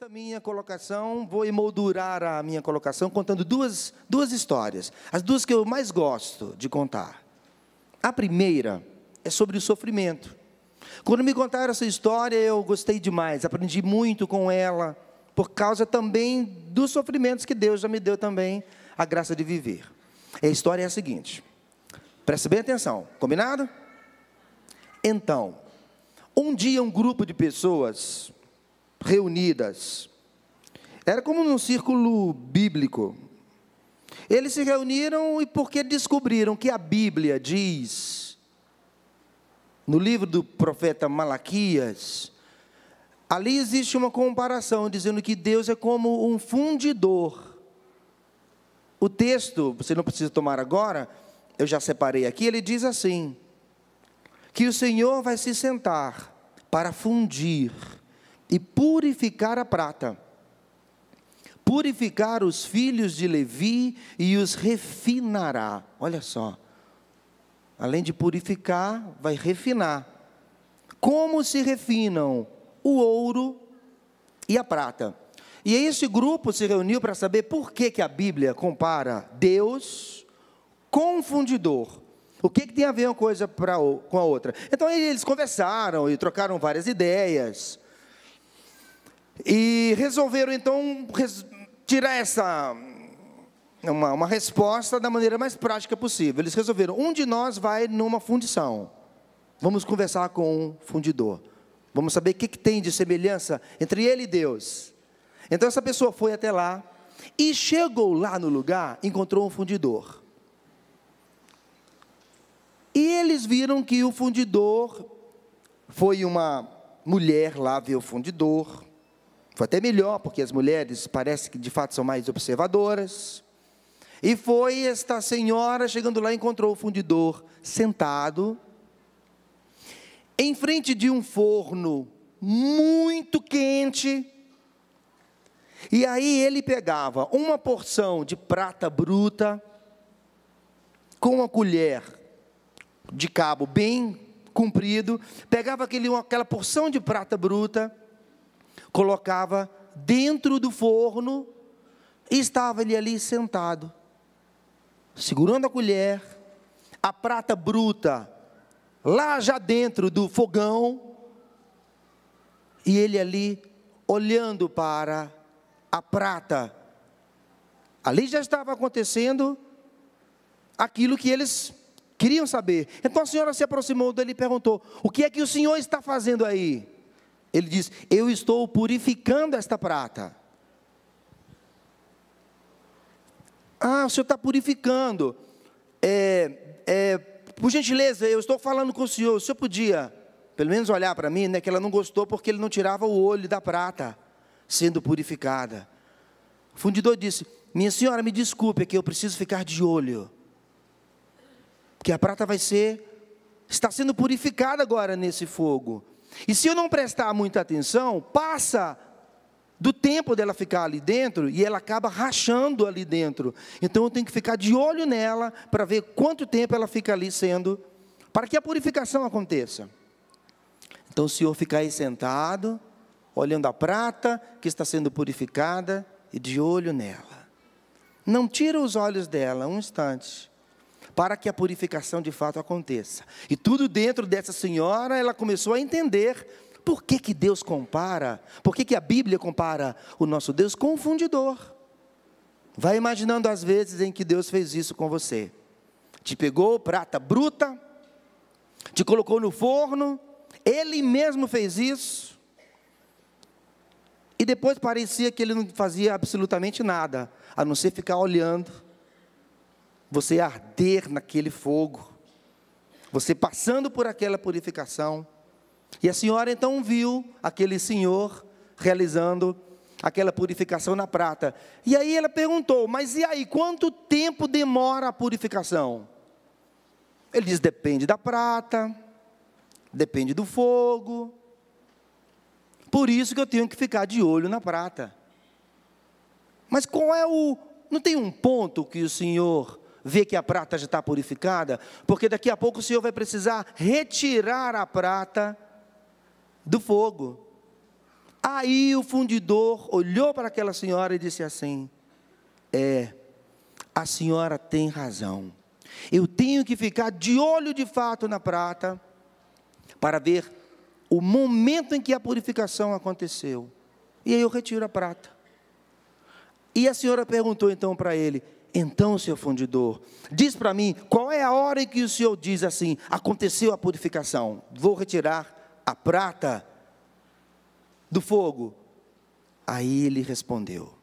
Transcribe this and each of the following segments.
a minha colocação, vou emoldurar a minha colocação contando duas histórias, as duas que eu mais gosto de contar. A primeira é sobre o sofrimento. Quando me contaram essa história, eu gostei demais, aprendi muito com ela, por causa também dos sofrimentos que Deus já me deu também a graça de viver. A história é a seguinte, preste bem atenção, combinado? Então, um dia um grupo de pessoas reunidas, era como num círculo bíblico, eles se reuniram e porque descobriram que a Bíblia diz, no livro do profeta Malaquias, ali existe uma comparação, dizendo que Deus é como um fundidor. O texto, você não precisa tomar agora, eu já separei aqui, ele diz assim, que o Senhor vai se sentar para fundir e purificar a prata, purificar os filhos de Levi e os refinará. Olha só, além de purificar, vai refinar. Como se refinam o ouro e a prata? E esse grupo se reuniu para saber por que a Bíblia compara Deus com um fundidor. O que tem a ver uma coisa com a outra? Então eles conversaram e trocaram várias ideias. E resolveram então tirar uma resposta da maneira mais prática possível. Eles resolveram, um de nós vai numa fundição. Vamos conversar com um fundidor. Vamos saber o que tem de semelhança entre ele e Deus. Então essa pessoa foi até lá e chegou lá no lugar, encontrou um fundidor. E eles viram que o fundidor, foi uma mulher lá ver o fundidor. Foi até melhor, porque as mulheres parece que de fato são mais observadoras. E foi esta senhora, chegando lá, encontrou o fundidor sentado, em frente de um forno muito quente. E aí ele pegava uma porção de prata bruta, com uma colher de cabo bem comprido, pegava aquela porção de prata bruta, colocava dentro do forno, e estava ele ali sentado, segurando a colher, a prata bruta, lá já dentro do fogão, e ele ali, olhando para a prata. Ali já estava acontecendo aquilo que eles queriam saber. Então a senhora se aproximou dele e perguntou, o que é que o senhor está fazendo aí? Ele disse, eu estou purificando esta prata. Ah, o senhor está purificando. Por gentileza, eu estou falando com o senhor podia, pelo menos olhar para mim, né, que ela não gostou porque ele não tirava o olho da prata, sendo purificada. O fundidor disse, minha senhora, me desculpe, é que eu preciso ficar de olho, porque a prata está sendo purificada agora nesse fogo. E se eu não prestar muita atenção, passa do tempo dela ficar ali dentro, e ela acaba rachando ali dentro. Então eu tenho que ficar de olho nela, para ver quanto tempo ela fica ali para que a purificação aconteça. Então o senhor fica aí sentado, olhando a prata que está sendo purificada, e de olho nela. Não tira os olhos dela um instante, para que a purificação de fato aconteça. E tudo dentro dessa senhora, ela começou a entender por que Deus compara, por que a Bíblia compara o nosso Deus com um fundidor. Vai imaginando as vezes em que Deus fez isso com você. Te pegou prata bruta, te colocou no forno, Ele mesmo fez isso, e depois parecia que Ele não fazia absolutamente nada, a não ser ficar olhando, você arder naquele fogo, você passando por aquela purificação. E a senhora então viu aquele senhor realizando aquela purificação na prata. E aí ela perguntou, mas e aí, quanto tempo demora a purificação? Ele diz, depende da prata, depende do fogo. Por isso que eu tenho que ficar de olho na prata. Mas não tem um ponto que o senhor vê que a prata já está purificada? Porque daqui a pouco o senhor vai precisar retirar a prata do fogo. Aí o fundidor olhou para aquela senhora e disse assim: a senhora tem razão. Eu tenho que ficar de olho de fato na prata, para ver o momento em que a purificação aconteceu. E aí eu retiro a prata. E a senhora perguntou então para ele: então, senhor fundidor, diz para mim, qual é a hora em que o senhor diz assim, aconteceu a purificação? Vou retirar a prata do fogo. Aí ele respondeu,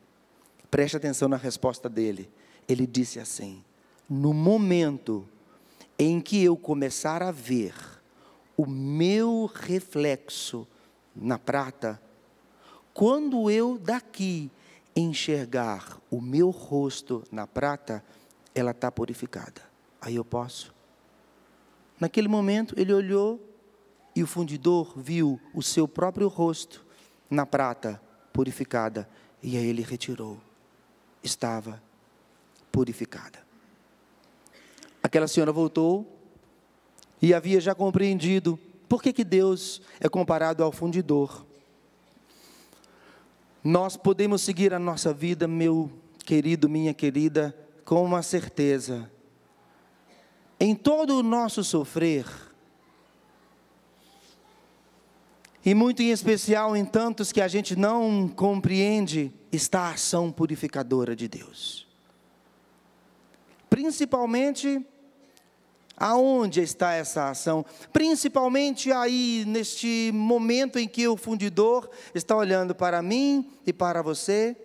preste atenção na resposta dele. Ele disse assim: no momento em que eu começar a ver o meu reflexo na prata, quando eu daqui enxergar o meu rosto na prata, ela está purificada. Aí eu posso. Naquele momento ele olhou e o fundidor viu o seu próprio rosto na prata purificada, e aí ele retirou. Estava purificada. Aquela senhora voltou e havia já compreendido por que Deus é comparado ao fundidor. Nós podemos seguir a nossa vida, meu querido, minha querida, com uma certeza. Em todo o nosso sofrer, e muito em especial em tantos que a gente não compreende, está a ação purificadora de Deus. Principalmente, aonde está essa ação? Principalmente aí, neste momento em que o fundidor está olhando para mim e para você,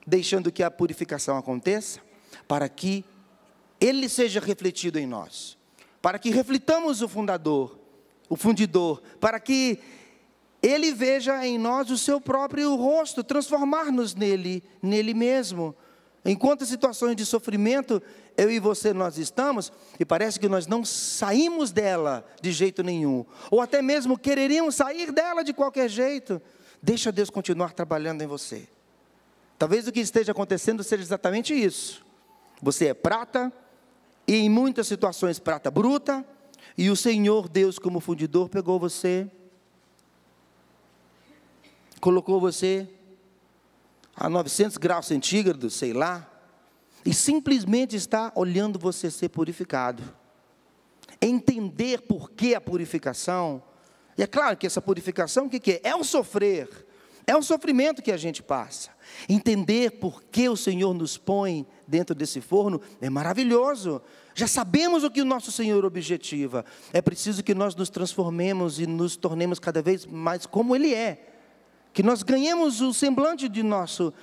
deixando que a purificação aconteça, para que ele seja refletido em nós, para que reflitamos o fundidor, para que ele veja em nós o seu próprio rosto, transformar-nos nele mesmo. Em quantas situações de sofrimento eu e você nós estamos, e parece que nós não saímos dela de jeito nenhum, ou até mesmo quereríamos sair dela de qualquer jeito. Deixa Deus continuar trabalhando em você. Talvez o que esteja acontecendo seja exatamente isso. Você é prata, e em muitas situações prata bruta, e o Senhor Deus como fundidor pegou você, colocou você a 900 graus centígrados, sei lá, e simplesmente está olhando você ser purificado. Entender por que a purificação, e é claro que essa purificação, o que é? É o sofrer, é o sofrimento que a gente passa. Entender por que o Senhor nos põe dentro desse forno é maravilhoso. Já sabemos o que o nosso Senhor objetiva. É preciso que nós nos transformemos e nos tornemos cada vez mais como Ele é. Que nós ganhemos o semblante de nosso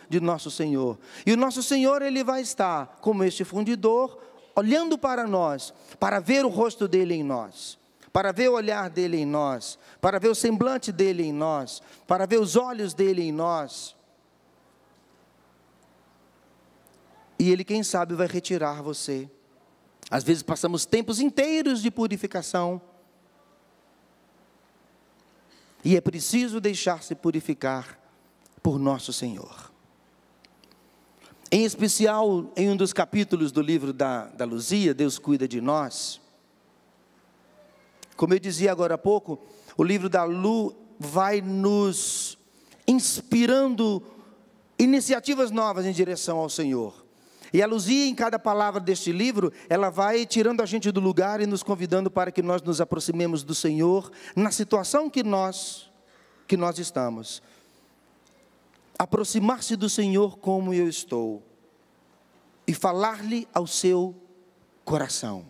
Senhor. E o nosso Senhor, Ele vai estar como este fundidor, olhando para nós, para ver o rosto dEle em nós, para ver o olhar dEle em nós, para ver o semblante dEle em nós, para ver os olhos dEle em nós. E Ele, quem sabe, vai retirar você. Às vezes passamos tempos inteiros de purificação, e é preciso deixar-se purificar por nosso Senhor. Em especial, em um dos capítulos do livro da Luzia, Deus cuida de nós. Como eu dizia agora há pouco, o livro da Lu vai nos inspirando iniciativas novas em direção ao Senhor. E a Luzia, em cada palavra deste livro, ela vai tirando a gente do lugar e nos convidando para que nós nos aproximemos do Senhor, na situação que nós estamos. Aproximar-se do Senhor como eu estou, e falar-lhe ao seu coração.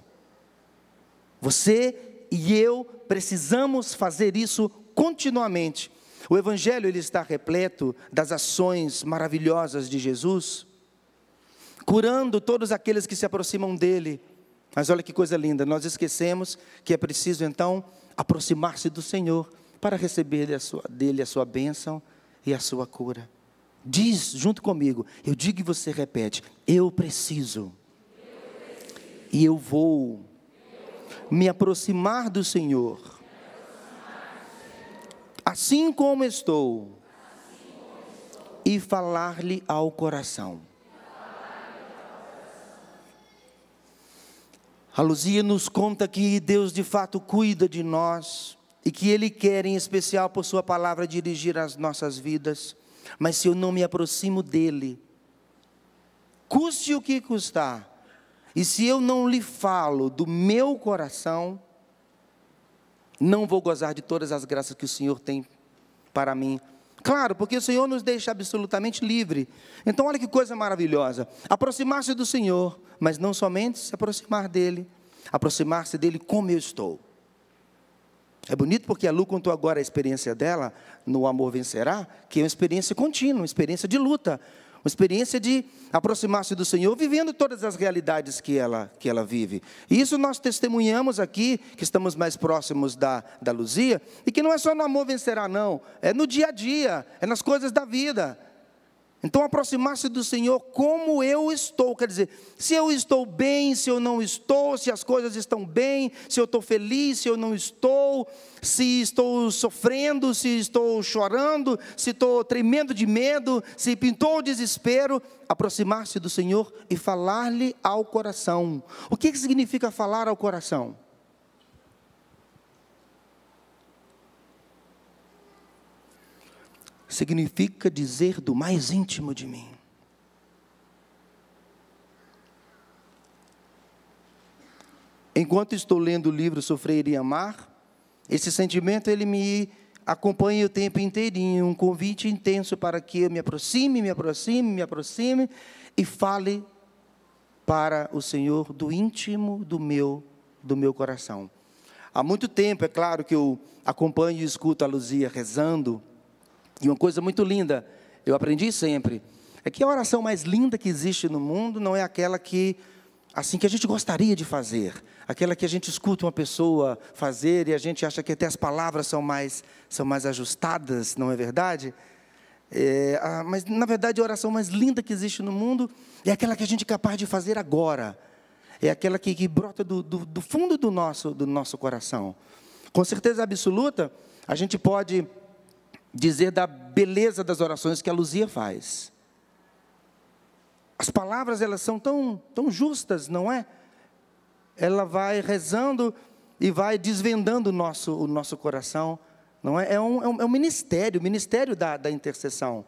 Você e eu precisamos fazer isso continuamente. O Evangelho, ele está repleto das ações maravilhosas de Jesus, curando todos aqueles que se aproximam dele. Mas olha que coisa linda, nós esquecemos que é preciso então aproximar-se do Senhor para receber dele a sua bênção e a sua cura. Diz junto comigo, eu digo e você repete: eu preciso. E eu vou me aproximar do Senhor, assim como estou, e falar-lhe ao coração. A Luzia nos conta que Deus de fato cuida de nós, e que Ele quer, em especial por sua palavra, dirigir as nossas vidas. Mas se eu não me aproximo dEle, custe o que custar, e se eu não lhe falo do meu coração, não vou gozar de todas as graças que o Senhor tem para mim. Claro, porque o Senhor nos deixa absolutamente livre. Então olha que coisa maravilhosa, aproximar-se do Senhor, mas não somente se aproximar dEle, aproximar-se dEle como eu estou. É bonito porque a Lu contou agora a experiência dela no Amor Vencerá, que é uma experiência contínua, uma experiência de luta, uma experiência de aproximar-se do Senhor, vivendo todas as realidades que ela vive. E isso nós testemunhamos aqui, que estamos mais próximos da Luzia, e que não é só no Amor Vencerá não, é no dia a dia, é nas coisas da vida. Então aproximar-se do Senhor como eu estou, quer dizer, se eu estou bem, se eu não estou, se as coisas estão bem, se eu estou feliz, se eu não estou, se estou sofrendo, se estou chorando, se estou tremendo de medo, se pintou o desespero, aproximar-se do Senhor e falar-lhe ao coração. O que significa falar ao coração? Significa dizer do mais íntimo de mim. Enquanto estou lendo o livro Sofrer e Amar, esse sentimento ele me acompanha o tempo inteirinho, um convite intenso para que eu me aproxime e fale para o Senhor do íntimo do meu coração. Há muito tempo, é claro, que eu acompanho e escuto a Luzia rezando. E uma coisa muito linda, eu aprendi sempre, é que a oração mais linda que existe no mundo não é aquela que a gente gostaria de fazer, aquela que a gente escuta uma pessoa fazer e a gente acha que até as palavras são mais ajustadas, não é verdade? Mas na verdade a oração mais linda que existe no mundo é aquela que a gente é capaz de fazer agora, é aquela que brota do fundo do nosso coração. Com certeza absoluta, a gente pode dizer da beleza das orações que a Luzia faz. As palavras, elas são tão justas, não é? Ela vai rezando e vai desvendando o nosso coração, não é? É um ministério, o ministério da intercessão.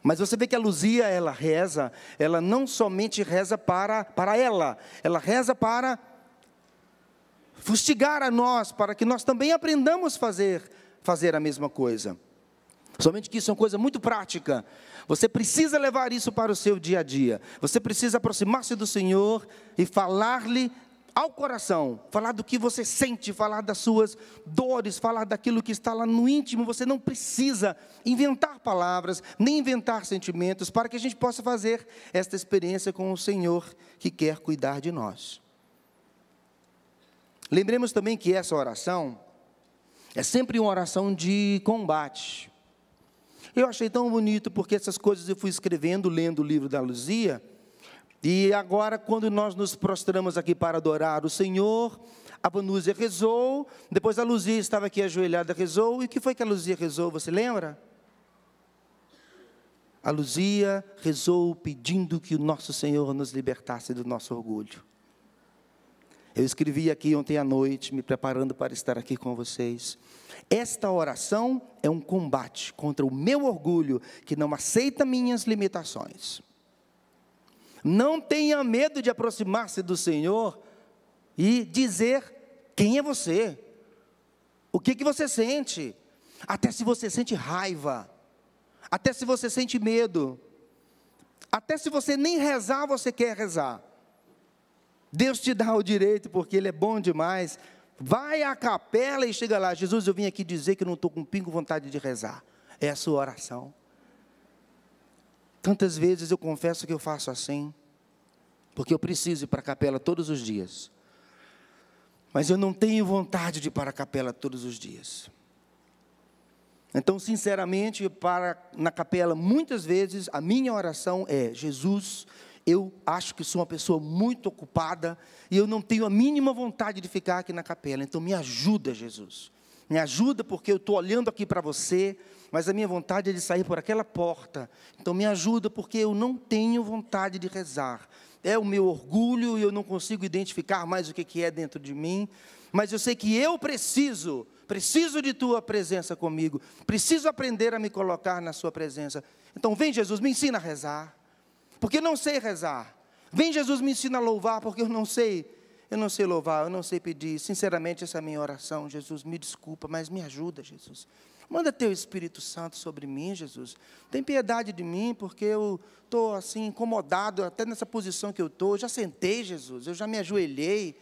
Mas você vê que a Luzia, ela reza, ela não somente reza para ela reza para fustigar a nós, para que nós também aprendamos fazer a mesma coisa. Somente que isso é uma coisa muito prática. Você precisa levar isso para o seu dia a dia. Você precisa aproximar-se do Senhor e falar-lhe ao coração. Falar do que você sente, falar das suas dores, falar daquilo que está lá no íntimo. Você não precisa inventar palavras, nem inventar sentimentos, para que a gente possa fazer esta experiência com o Senhor que quer cuidar de nós. Lembremos também que essa oração é sempre uma oração de combate. Eu achei tão bonito, porque essas coisas eu fui escrevendo, lendo o livro da Luzia, e agora quando nós nos prostramos aqui para adorar o Senhor, a Vanúzia rezou, depois a Luzia estava aqui ajoelhada, rezou, e o que foi que a Luzia rezou, você lembra? A Luzia rezou pedindo que o nosso Senhor nos libertasse do nosso orgulho. Eu escrevi aqui ontem à noite, me preparando para estar aqui com vocês. Esta oração é um combate contra o meu orgulho, que não aceita minhas limitações. Não tenha medo de aproximar-se do Senhor e dizer quem é você, o que você sente, até se você sente raiva, até se você sente medo, até se você nem rezar, você quer rezar. Deus te dá o direito, porque Ele é bom demais. Vai à capela e chega lá: Jesus, eu vim aqui dizer que eu não estou com um pingo vontade de rezar. É a sua oração. Tantas vezes eu confesso que eu faço assim, porque eu preciso ir para a capela todos os dias. Mas eu não tenho vontade de ir para a capela todos os dias. Então, sinceramente, na capela, muitas vezes, a minha oração é: Jesus, eu acho que sou uma pessoa muito ocupada e eu não tenho a mínima vontade de ficar aqui na capela. Então me ajuda, Jesus. Me ajuda, porque eu estou olhando aqui para você, mas a minha vontade é de sair por aquela porta. Então me ajuda, porque eu não tenho vontade de rezar. É o meu orgulho e eu não consigo identificar mais o que é dentro de mim. Mas eu sei que eu preciso preciso de tua presença comigo, preciso aprender a me colocar na sua presença. Então vem Jesus, me ensina a rezar, porque eu não sei rezar. Vem Jesus, me ensina a louvar, porque eu não sei louvar, eu não sei pedir. Sinceramente, essa é a minha oração. Jesus, me desculpa, mas me ajuda, Jesus. Manda teu Espírito Santo sobre mim, Jesus. Tem piedade de mim, porque eu estou assim, incomodado, até nessa posição que eu estou. Eu já sentei, Jesus, eu já me ajoelhei,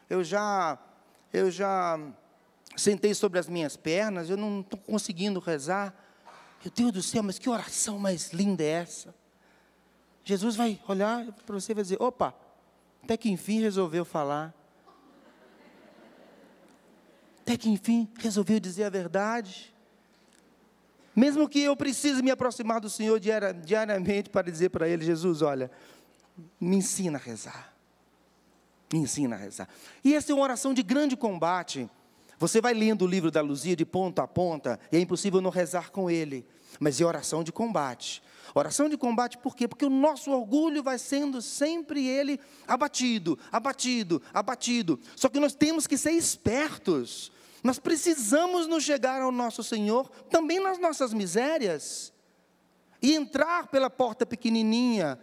eu já sentei sobre as minhas pernas, eu não estou conseguindo rezar. Meu Deus do céu, mas que oração mais linda é essa? Jesus vai olhar para você e vai dizer, opa, até que enfim resolveu falar. Até que enfim resolveu dizer a verdade. Mesmo que eu precise me aproximar do Senhor diariamente para dizer para Ele, Jesus, olha, me ensina a rezar. Me ensina a rezar. E essa é uma oração de grande combate. Você vai lendo o livro da Luzia de ponta a ponta, e é impossível não rezar com ele. Mas é oração de combate. Oração de combate por quê? Porque o nosso orgulho vai sendo sempre ele abatido, abatido, abatido. Só que nós temos que ser espertos. Nós precisamos nos chegar ao nosso Senhor, também nas nossas misérias. E entrar pela porta pequenininha.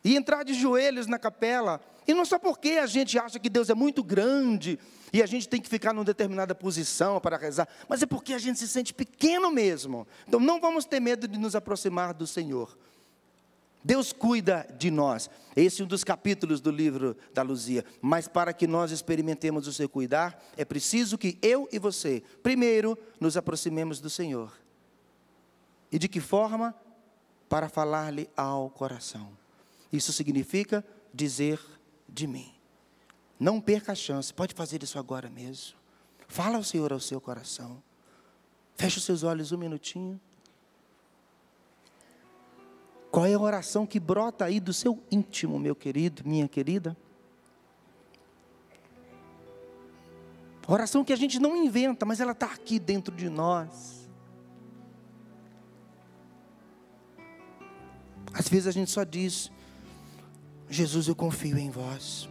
E entrar de joelhos na capela. E não só porque a gente acha que Deus é muito grande e a gente tem que ficar numa determinada posição para rezar, mas é porque a gente se sente pequeno mesmo. Então não vamos ter medo de nos aproximar do Senhor. Deus cuida de nós. Esse é um dos capítulos do livro da Luzia. Mas para que nós experimentemos o seu cuidar, é preciso que eu e você, primeiro, nos aproximemos do Senhor. E de que forma? Para falar-lhe ao coração. Isso significa dizer de mim. Não perca a chance, pode fazer isso agora mesmo. Fala ao Senhor ao seu coração. Feche os seus olhos um minutinho. Qual é a oração que brota aí do seu íntimo, meu querido, minha querida? Oração que a gente não inventa, mas ela está aqui dentro de nós. Às vezes a gente só diz, Jesus, eu confio em vós.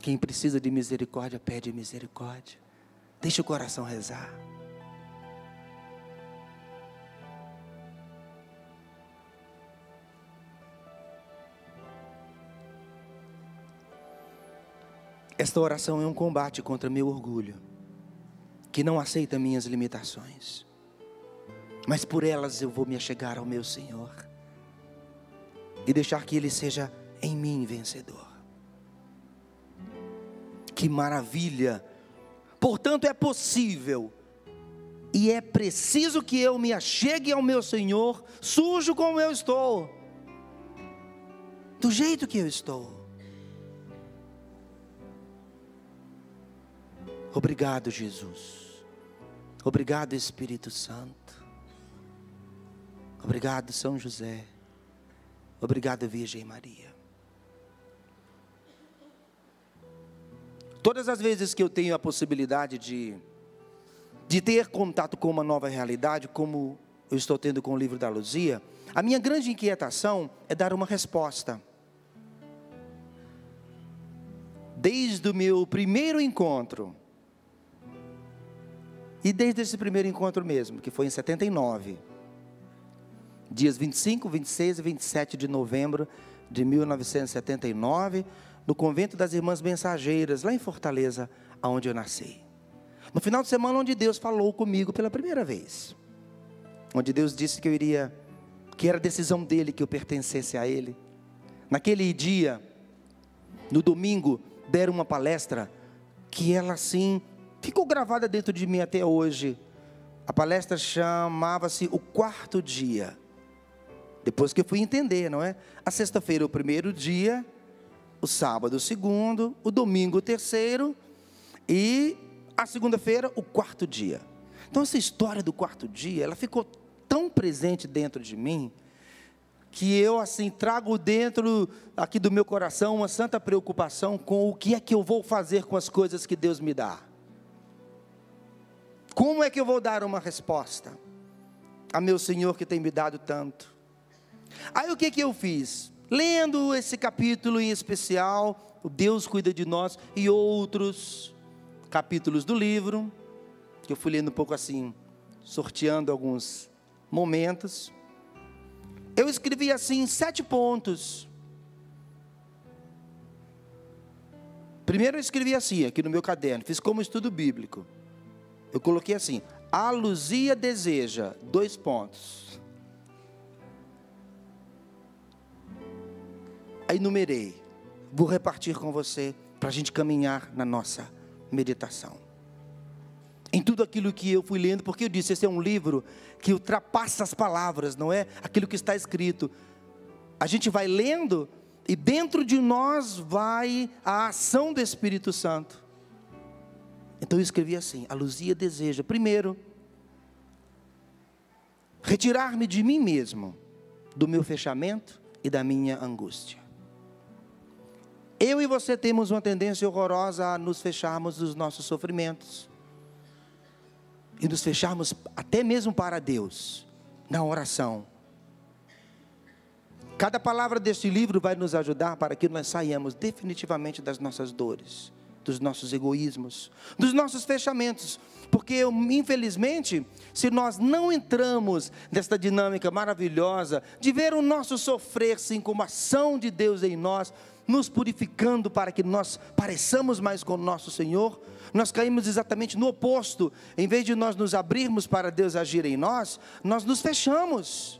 Quem precisa de misericórdia, pede misericórdia. Deixa o coração rezar. Esta oração é um combate contra meu orgulho, que não aceita minhas limitações. Mas por elas eu vou me achegar ao meu Senhor e deixar que Ele seja em mim vencedor. Que maravilha! Portanto, é possível e é preciso que eu me achegue ao meu Senhor, sujo como eu estou, do jeito que eu estou. Obrigado, Jesus. Obrigado, Espírito Santo. Obrigado, São José. Obrigado, Virgem Maria. Todas as vezes que eu tenho a possibilidade de ter contato com uma nova realidade, como eu estou tendo com o livro da Luzia, a minha grande inquietação é dar uma resposta. Desde o meu primeiro encontro, e desde esse primeiro encontro mesmo, que foi em 79, dias 25, 26 e 27 de novembro de 1979, no convento das Irmãs Mensageiras, lá em Fortaleza, onde eu nasci. No final de semana, onde Deus falou comigo pela primeira vez. Onde Deus disse que era decisão dEle que eu pertencesse a Ele. Naquele dia, no domingo, deram uma palestra que ela assim ficou gravada dentro de mim até hoje. A palestra chamava-se O Quarto Dia. Depois que eu fui entender, não é? A sexta-feira o primeiro dia, o sábado o segundo, o domingo o terceiro e a segunda-feira o quarto dia. Então essa história do quarto dia, ela ficou tão presente dentro de mim, que eu assim trago dentro aqui do meu coração uma santa preocupação com o que é que eu vou fazer com as coisas que Deus me dá. Como é que eu vou dar uma resposta a meu Senhor que tem me dado tanto? Aí o que eu fiz? Lendo esse capítulo em especial, o Deus cuida de nós, e outros capítulos do livro, que eu fui lendo um pouco assim, sorteando alguns momentos. Eu escrevi assim 7 pontos. Primeiro eu escrevi assim, aqui no meu caderno, fiz como estudo bíblico. Eu coloquei assim: a Luzia deseja, 2 pontos. Aí numerei, vou repartir com você, para a gente caminhar na nossa meditação. Em tudo aquilo que eu fui lendo, porque eu disse, esse é um livro que ultrapassa as palavras, não é aquilo que está escrito. A gente vai lendo, e dentro de nós vai a ação do Espírito Santo. Então eu escrevi assim: a Luzia deseja, primeiro, retirar-me de mim mesmo, do meu fechamento e da minha angústia. Eu e você temos uma tendência horrorosa a nos fecharmos dos nossos sofrimentos, e nos fecharmos até mesmo para Deus, na oração. Cada palavra deste livro vai nos ajudar para que nós saiamos definitivamente das nossas dores, dos nossos egoísmos, dos nossos fechamentos. Porque, infelizmente, se nós não entramos nesta dinâmica maravilhosa de ver o nosso sofrer, sim, como ação de Deus em nós, nos purificando para que nós pareçamos mais com o nosso Senhor, nós caímos exatamente no oposto. Em vez de nós nos abrirmos para Deus agir em nós, nós nos fechamos.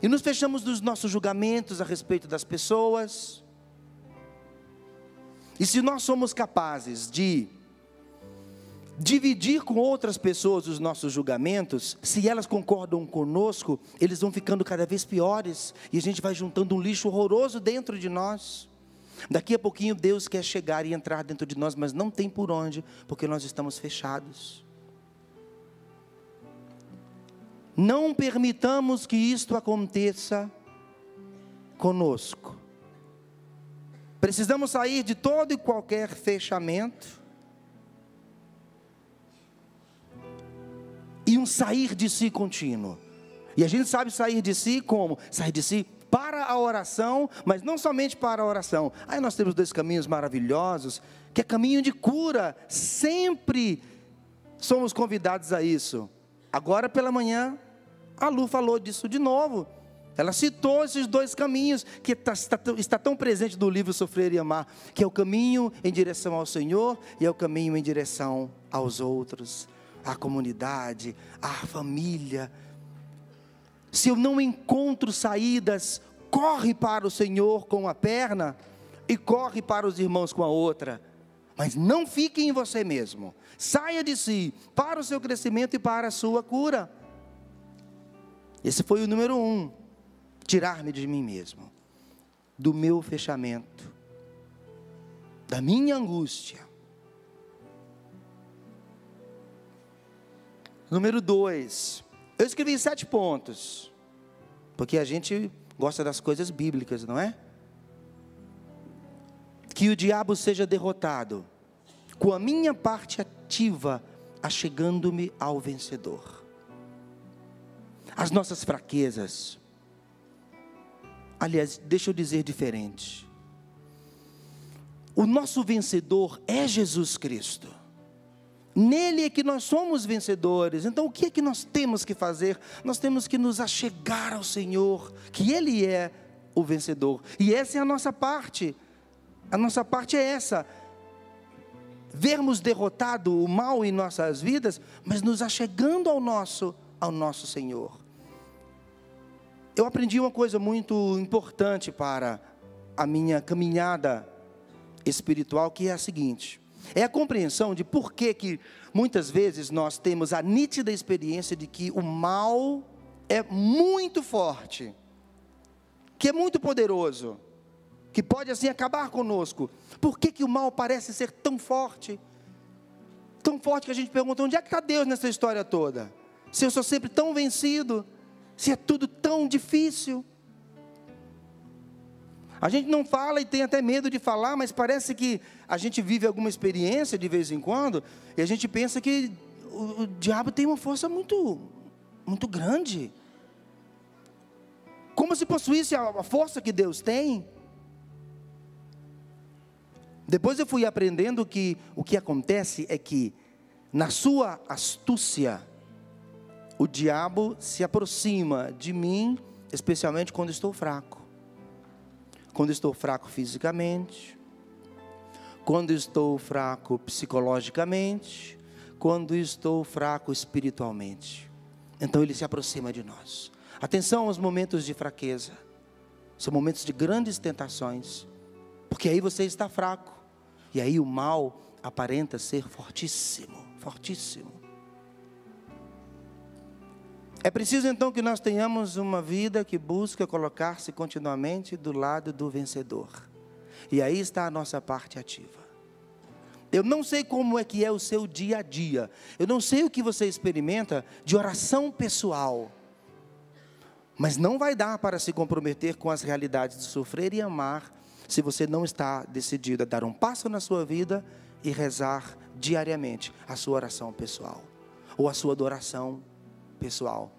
E nos fechamos dos nossos julgamentos a respeito das pessoas. E se nós somos capazes de dividir com outras pessoas os nossos julgamentos, se elas concordam conosco, eles vão ficando cada vez piores, e a gente vai juntando um lixo horroroso dentro de nós. Daqui a pouquinho Deus quer chegar e entrar dentro de nós, mas não tem por onde, porque nós estamos fechados. Não permitamos que isto aconteça conosco. Precisamos sair de todo e qualquer fechamento, e um sair de si contínuo. E a gente sabe sair de si como? Sair de si para a oração, mas não somente para a oração. Aí nós temos 2 caminhos maravilhosos, que é caminho de cura. Sempre somos convidados a isso. Agora pela manhã, a Lu falou disso de novo. Ela citou esses 2 caminhos, que está tão presente no livro Sofrer e Amar, que é o caminho em direção ao Senhor, e é o caminho em direção aos outros, à comunidade, à família. Se eu não encontro saídas, corre para o Senhor com uma perna, e corre para os irmãos com a outra. Mas não fique em você mesmo. Saia de si, para o seu crescimento e para a sua cura. Esse foi o número 1. Tirar-me de mim mesmo, do meu fechamento, da minha angústia. Número 2, eu escrevi 7 pontos, porque a gente gosta das coisas bíblicas, não é? Que o diabo seja derrotado, com a minha parte ativa, achegando-me ao vencedor. As nossas fraquezas, aliás, deixa eu dizer diferente, o nosso vencedor é Jesus Cristo. Nele é que nós somos vencedores. Então o que é que nós temos que fazer? Nós temos que nos achegar ao Senhor, que Ele é o vencedor. E essa é a nossa parte. A nossa parte é essa: vermos derrotado o mal em nossas vidas, mas nos achegando ao nosso Senhor. Eu aprendi uma coisa muito importante para a minha caminhada espiritual, que é a seguinte: é a compreensão de por que muitas vezes nós temos a nítida experiência de que o mal é muito forte, que é muito poderoso, que pode assim acabar conosco. Por que o mal parece ser tão forte? Tão forte que a gente pergunta: onde é que está Deus nessa história toda? Se eu sou sempre tão vencido, se é tudo tão difícil. A gente não fala e tem até medo de falar, mas parece que a gente vive alguma experiência de vez em quando, e a gente pensa que o diabo tem uma força muito, muito grande. Como se possuísse a força que Deus tem. Depois eu fui aprendendo que o que acontece é que, na sua astúcia, o diabo se aproxima de mim, especialmente quando estou fraco. Quando estou fraco fisicamente, quando estou fraco psicologicamente, quando estou fraco espiritualmente. Então ele se aproxima de nós. Atenção aos momentos de fraqueza. São momentos de grandes tentações. Porque aí você está fraco. E aí o mal aparenta ser fortíssimo, fortíssimo. É preciso então que nós tenhamos uma vida que busca colocar-se continuamente do lado do vencedor. E aí está a nossa parte ativa. Eu não sei como é que é o seu dia a dia. Eu não sei o que você experimenta de oração pessoal. Mas não vai dar para se comprometer com as realidades de sofrer e amar, se você não está decidido a dar um passo na sua vida e rezar diariamente a sua oração pessoal, ou a sua adoração pessoal.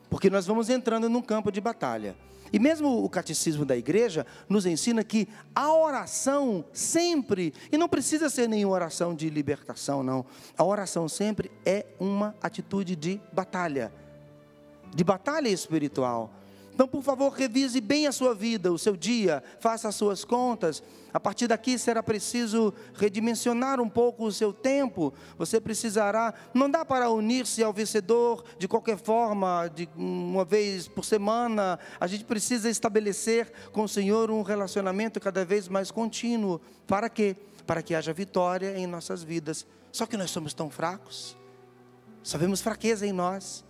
Porque nós vamos entrando num campo de batalha. E mesmo o catecismo da igreja nos ensina que a oração sempre, e não precisa ser nenhuma oração de libertação, não. A oração sempre é uma atitude de batalha espiritual. Então, por favor, revise bem a sua vida, o seu dia, faça as suas contas. A partir daqui será preciso redimensionar um pouco o seu tempo. Você precisará, não dá para unir-se ao vencedor de qualquer forma, de uma vez por semana. A gente precisa estabelecer com o Senhor um relacionamento cada vez mais contínuo. Para quê? Para que haja vitória em nossas vidas. Só que nós somos tão fracos, só vemos fraqueza em nós.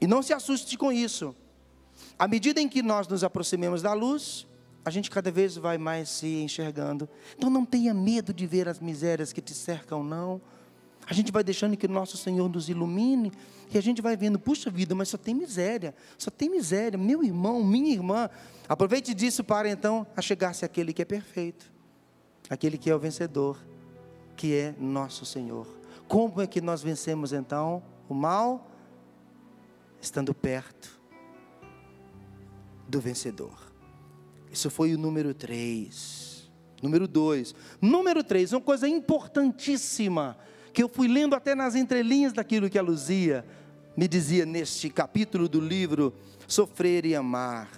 E não se assuste com isso. À medida em que nós nos aproximemos da luz, a gente cada vez vai mais se enxergando. Então não tenha medo de ver as misérias que te cercam, não. A gente vai deixando que o nosso Senhor nos ilumine, e a gente vai vendo, puxa vida, mas só tem miséria, meu irmão, minha irmã. Aproveite disso para então achegar-se àquele que é perfeito, aquele que é o vencedor, que é nosso Senhor. Como é que nós vencemos então o mal? Estando perto do vencedor. Isso foi o número 3. Número 2. Número 3, uma coisa importantíssima, que eu fui lendo até nas entrelinhas daquilo que a Luzia me dizia neste capítulo do livro Sofrer e Amar.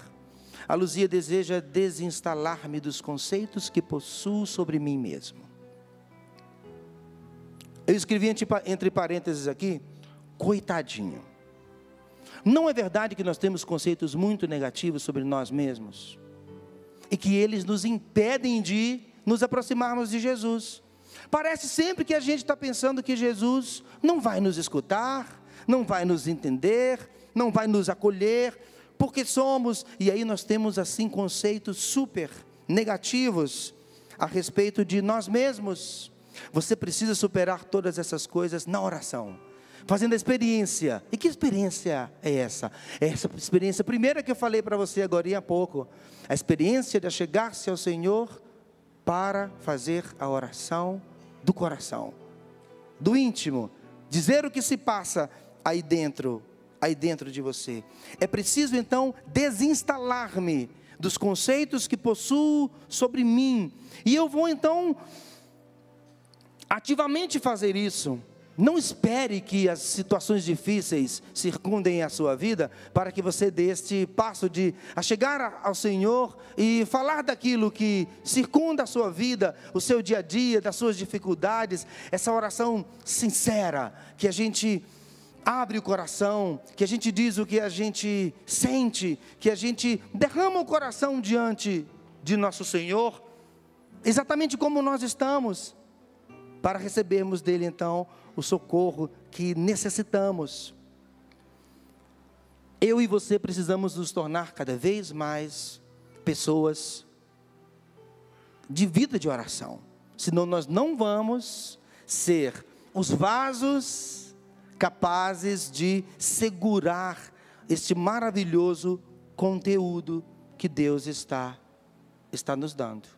A Luzia deseja desinstalar-me dos conceitos que possuo sobre mim mesmo. Eu escrevi entre parênteses aqui, coitadinho. Não é verdade que nós temos conceitos muito negativos sobre nós mesmos? E que eles nos impedem de nos aproximarmos de Jesus. Parece sempre que a gente está pensando que Jesus não vai nos escutar, não vai nos entender, não vai nos acolher, porque somos, e aí nós temos assim conceitos super negativos a respeito de nós mesmos. Você precisa superar todas essas coisas na oração, fazendo a experiência. E que experiência é essa? É essa experiência primeira que eu falei para você agora há pouco. A experiência de achegar-se ao Senhor para fazer a oração do coração, do íntimo, dizer o que se passa aí dentro de você. É preciso então desinstalar-me dos conceitos que possuo sobre mim. E eu vou então ativamente fazer isso. Não espere que as situações difíceis circundem a sua vida para que você dê este passo de chegar ao Senhor e falar daquilo que circunda a sua vida, o seu dia a dia, das suas dificuldades. Essa oração sincera, que a gente abre o coração, que a gente diz o que a gente sente, que a gente derrama o coração diante de nosso Senhor, exatamente como nós estamos, para recebermos dele então o socorro que necessitamos. Eu e você precisamos nos tornar cada vez mais pessoas de vida de oração, senão nós não vamos ser os vasos capazes de segurar este maravilhoso conteúdo que Deus está nos dando.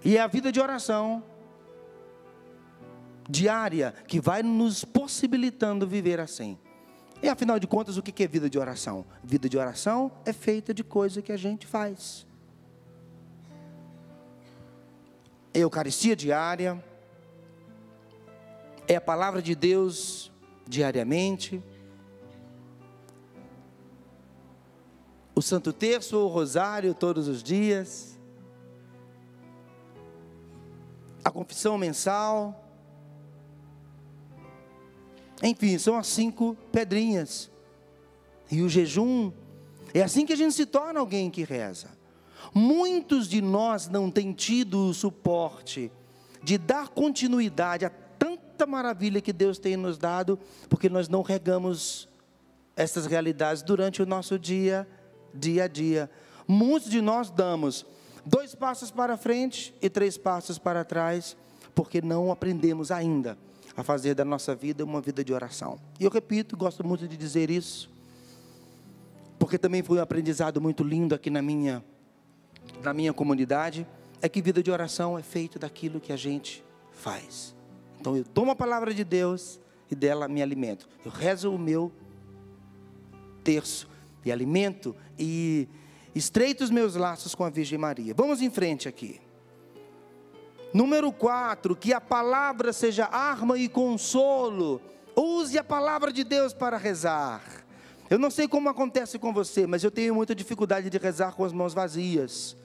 E é a vida de oração diária que vai nos possibilitando viver assim. E afinal de contas, o que é vida de oração? Vida de oração é feita de coisa que a gente faz. é a Eucaristia diária, é a palavra de Deus diariamente, o Santo Terço ou o Rosário todos os dias, a confissão mensal, enfim, são as 5 pedrinhas. E o jejum, é assim que a gente se torna alguém que reza. Muitos de nós não têm tido o suporte de dar continuidade a tanta maravilha que Deus tem nos dado, porque nós não regamos essas realidades durante o nosso dia a dia. Muitos de nós damos 2 passos para frente e 3 passos para trás, porque não aprendemos ainda a fazer da nossa vida uma vida de oração. E eu repito, gosto muito de dizer isso, porque também foi um aprendizado muito lindo aqui na minha comunidade, é que vida de oração é feito daquilo que a gente faz. Então eu tomo a palavra de Deus e dela me alimento. Eu rezo o meu terço e alimento e estreito os meus laços com a Virgem Maria. Vamos em frente aqui. Número 4, que a palavra seja arma e consolo. Use a palavra de Deus para rezar. Eu não sei como acontece com você, mas eu tenho muita dificuldade de rezar com as mãos vazias.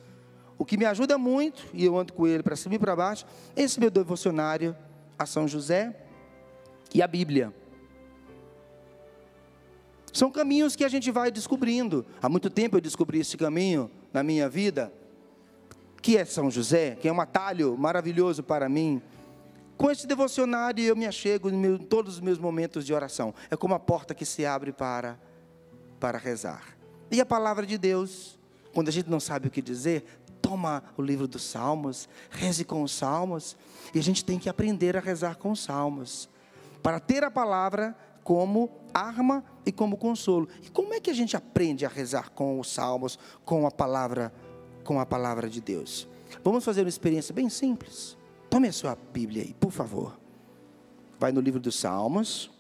O que me ajuda muito, e eu ando com ele para cima e para baixo, é esse meu devocionário a São José e a Bíblia. São caminhos que a gente vai descobrindo. Há muito tempo eu descobri esse caminho na minha vida, que é São José, que é um atalho maravilhoso para mim. Com esse devocionário eu me achego em todos os meus momentos de oração. É como a porta que se abre para rezar. E a palavra de Deus, quando a gente não sabe o que dizer, toma o livro dos Salmos, reze com os Salmos, e a gente tem que aprender a rezar com os Salmos, para ter a palavra como arma e como consolo. E como é que a gente aprende a rezar com os Salmos, com a palavra de Deus? Vamos fazer uma experiência bem simples. Tome a sua Bíblia aí, por favor. Vai no livro dos Salmos.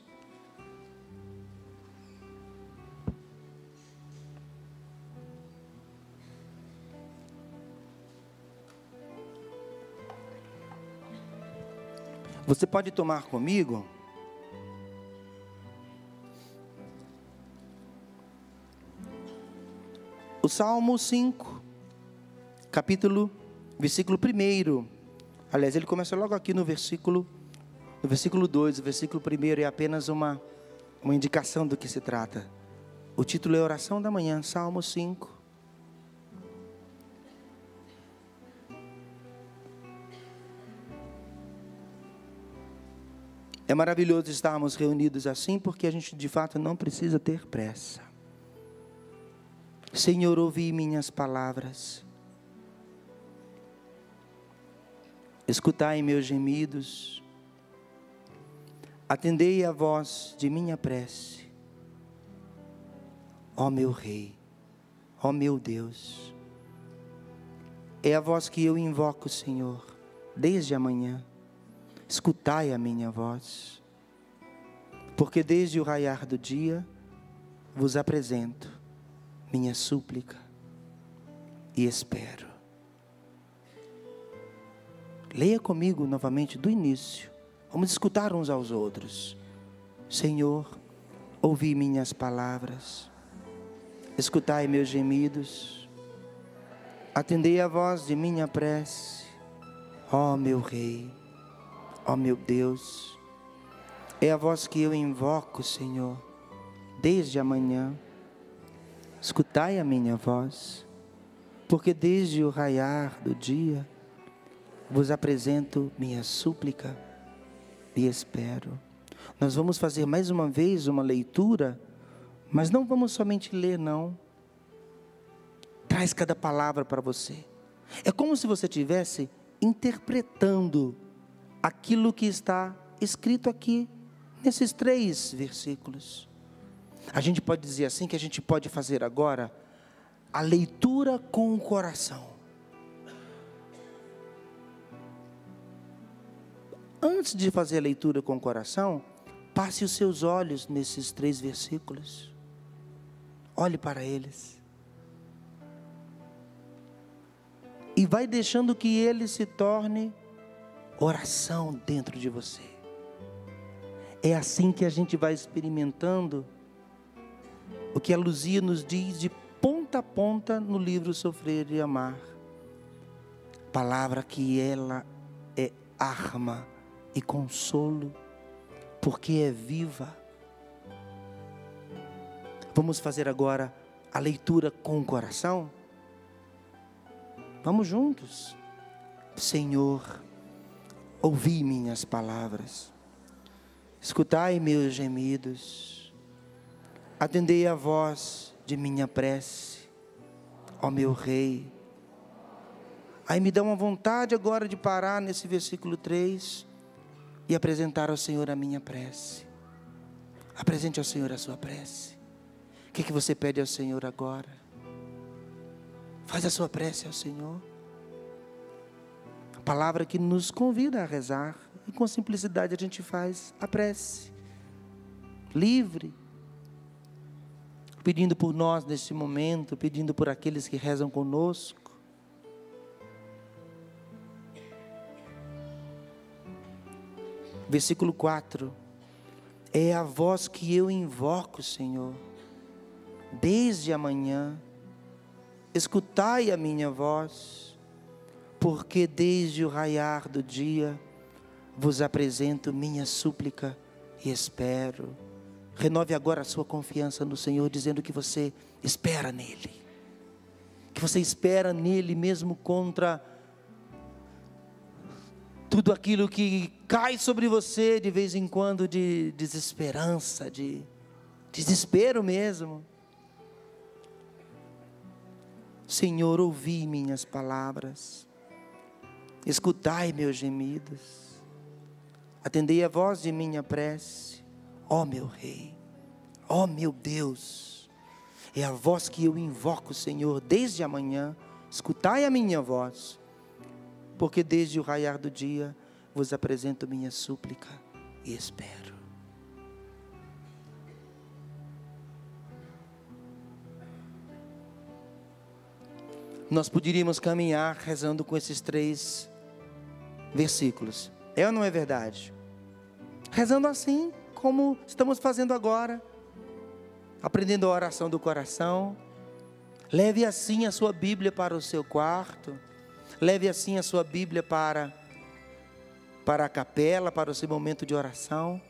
Você pode tomar comigo o Salmo 5, versículo 1. Aliás, ele começa logo aqui no versículo 2. O versículo 1 é apenas uma indicação do que se trata. O título é Oração da Manhã, Salmo 5. É maravilhoso estarmos reunidos assim, porque a gente de fato não precisa ter pressa. Senhor, ouvi minhas palavras. Escutai meus gemidos. Atendei a voz de minha prece. Ó meu Rei, ó meu Deus. É a voz que eu invoco, Senhor, desde amanhã. Escutai a minha voz, porque desde o raiar do dia vos apresento minha súplica e espero. Leia comigo novamente do início. Vamos escutar uns aos outros. Senhor, ouvi minhas palavras, escutai meus gemidos, atendei a voz de minha prece. Ó meu Rei, ó meu Deus, é a voz que eu invoco, Senhor, desde amanhã. Escutai a minha voz, porque desde o raiar do dia vos apresento minha súplica e espero. Nós vamos fazer mais uma vez uma leitura, mas não vamos somente ler, não. Traz cada palavra para você. É como se você estivesse interpretando aquilo que está escrito aqui, nesses 3 versículos. A gente pode dizer assim, que a gente pode fazer agora a leitura com o coração. Antes de fazer a leitura com o coração, passe os seus olhos nesses 3 versículos. Olhe para eles. e vai deixando que ele se torne oração dentro de você. É assim que a gente vai experimentando o que a Luzia nos diz de ponta a ponta no livro Sofrer e Amar. Palavra que ela é arma e consolo, porque é viva. Vamos fazer agora a leitura com o coração? Vamos juntos. Senhor, ouvi minhas palavras, escutai meus gemidos, atendei a voz de minha prece, ó meu Rei. Aí me dá uma vontade agora de parar nesse versículo 3 e apresentar ao Senhor a minha prece. Apresente ao Senhor a sua prece. O que você pede ao Senhor agora? Faz a sua prece ao Senhor. A palavra que nos convida a rezar, e com simplicidade a gente faz a prece. Livre. Pedindo por nós neste momento, pedindo por aqueles que rezam conosco. Versículo 4. É a voz que eu invoco, Senhor. Desde amanhã, escutai a minha voz, porque desde o raiar do dia, vos apresento minha súplica e espero. Renove agora a sua confiança no Senhor, dizendo que você espera nele. Que você espera nele mesmo contra tudo aquilo que cai sobre você de vez em quando, de desesperança, de desespero mesmo. Senhor, ouvi minhas palavras, escutai meus gemidos, atendei a voz de minha prece, ó meu Rei, ó meu Deus. É a voz que eu invoco, Senhor, desde amanhã. Escutai a minha voz, porque desde o raiar do dia vos apresento minha súplica e espero. Nós poderíamos caminhar rezando com esses 3 versículos. É ou não é verdade? Rezando assim, como estamos fazendo agora. Aprendendo a oração do coração. Leve assim a sua Bíblia para o seu quarto. Leve assim a sua Bíblia para a capela, para o seu momento de oração.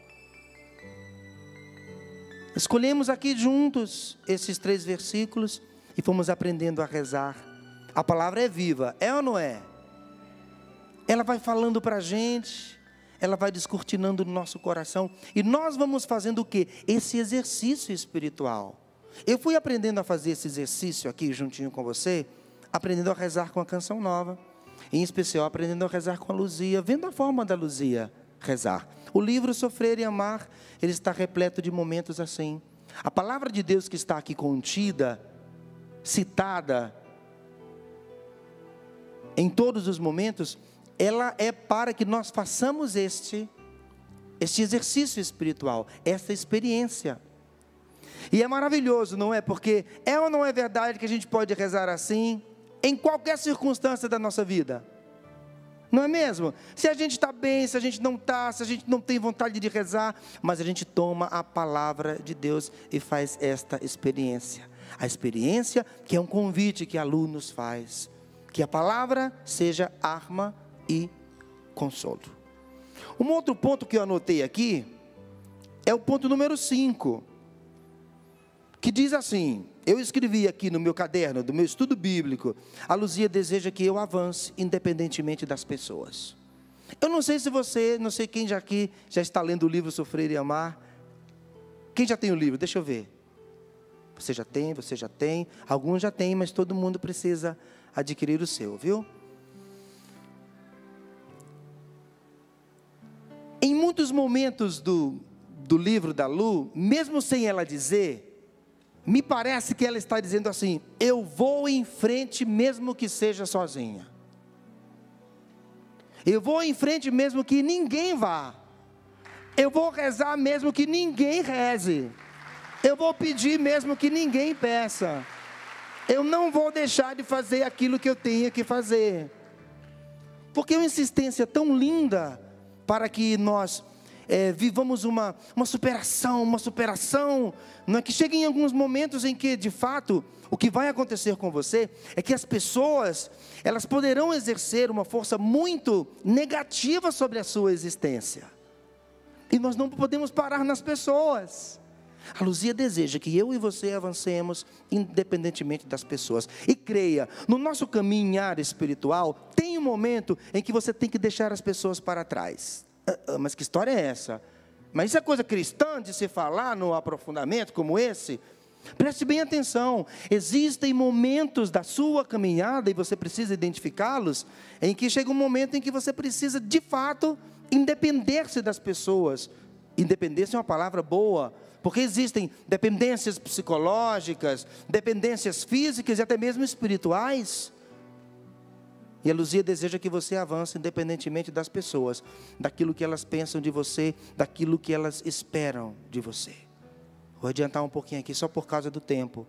Escolhemos aqui juntos esses 3 versículos e fomos aprendendo a rezar. A palavra é viva, é ou não é? Ela vai falando para a gente, ela vai descortinando no nosso coração. E nós vamos fazendo o quê? Esse exercício espiritual. Eu fui aprendendo a fazer esse exercício aqui juntinho com você, aprendendo a rezar com a canção nova. Em especial, aprendendo a rezar com a Luzia, vendo a forma da Luzia rezar. O livro Sofrer e Amar, ele está repleto de momentos assim. A palavra de Deus que está aqui contida, citada, em todos os momentos, ela é para que nós façamos este exercício espiritual, essa experiência. E é maravilhoso, não é? Porque é ou não é verdade que a gente pode rezar assim, em qualquer circunstância da nossa vida? Não é mesmo? Se a gente está bem, se a gente não está, se a gente não tem vontade de rezar, mas a gente toma a palavra de Deus e faz esta experiência. A experiência que é um convite que a Lu nos faz. Que a palavra seja arma e consolo. Um outro ponto que eu anotei aqui é o ponto número 5, que diz assim, eu escrevi aqui no meu caderno, do meu estudo bíblico, a Luzia deseja que eu avance independentemente das pessoas. Eu não sei se você, não sei quem já aqui já está lendo o livro Sofrer e Amar. Quem já tem o livro? Deixa eu ver. Você já tem, alguns já têm, mas todo mundo precisa adquirir o seu, viu? Em muitos momentos do livro da Lu, mesmo sem ela dizer, me parece que ela está dizendo assim, eu vou em frente mesmo que seja sozinha. Eu vou em frente mesmo que ninguém vá. Eu vou rezar mesmo que ninguém reze. Eu vou pedir mesmo que ninguém peça. Eu não vou deixar de fazer aquilo que eu tenho que fazer. Porque é uma insistência tão linda para que nós vivamos uma superação, não é? Que chegue em alguns momentos em que, de fato, o que vai acontecer com você é que as pessoas, elas poderão exercer uma força muito negativa sobre a sua existência. E nós não podemos parar nas pessoas. A Luzia deseja que eu e você avancemos independentemente das pessoas. E creia, no nosso caminhar espiritual, tem um momento em que você tem que deixar as pessoas para trás. Mas que história é essa? Mas isso é coisa cristã de se falar no aprofundamento como esse? Preste bem atenção, existem momentos da sua caminhada, e você precisa identificá-los, em que chega um momento em que você precisa, de fato, independer-se das pessoas. Independência é uma palavra boa, porque existem dependências psicológicas, dependências físicas e até mesmo espirituais. E a Luzia deseja que você avance independentemente das pessoas, daquilo que elas pensam de você, daquilo que elas esperam de você. Vou adiantar um pouquinho aqui, só por causa do tempo.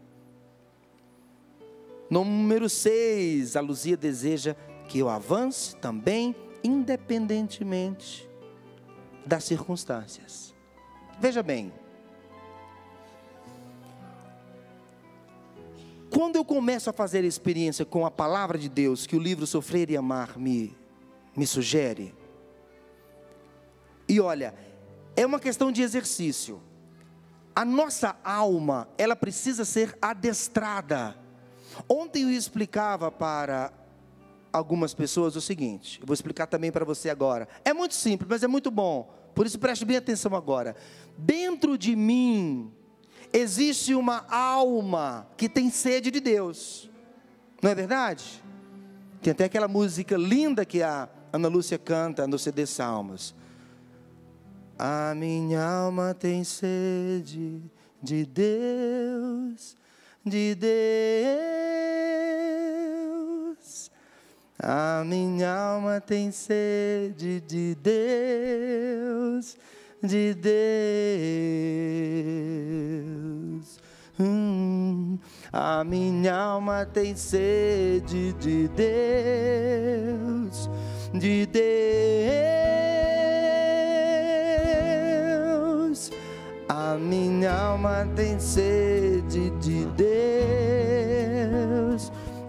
Número 6, a Luzia deseja que eu avance também, independentemente das circunstâncias. Veja bem, quando eu começo a fazer a experiência com a palavra de Deus, que o livro Sofrer e Amar me sugere, e olha, é uma questão de exercício. A nossa alma, ela precisa ser adestrada. Ontem eu explicava para algumas pessoas o seguinte, eu vou explicar também para você agora. É muito simples, mas é muito bom, por isso preste bem atenção agora. Dentro de mim existe uma alma que tem sede de Deus, não é verdade? Tem até aquela música linda que a Ana Lúcia canta no CD Salmos. A minha alma tem sede de Deus, de Deus. A minha alma tem sede de Deus, de Deus. A minha alma tem sede de Deus, de Deus. A minha alma tem sede de Deus,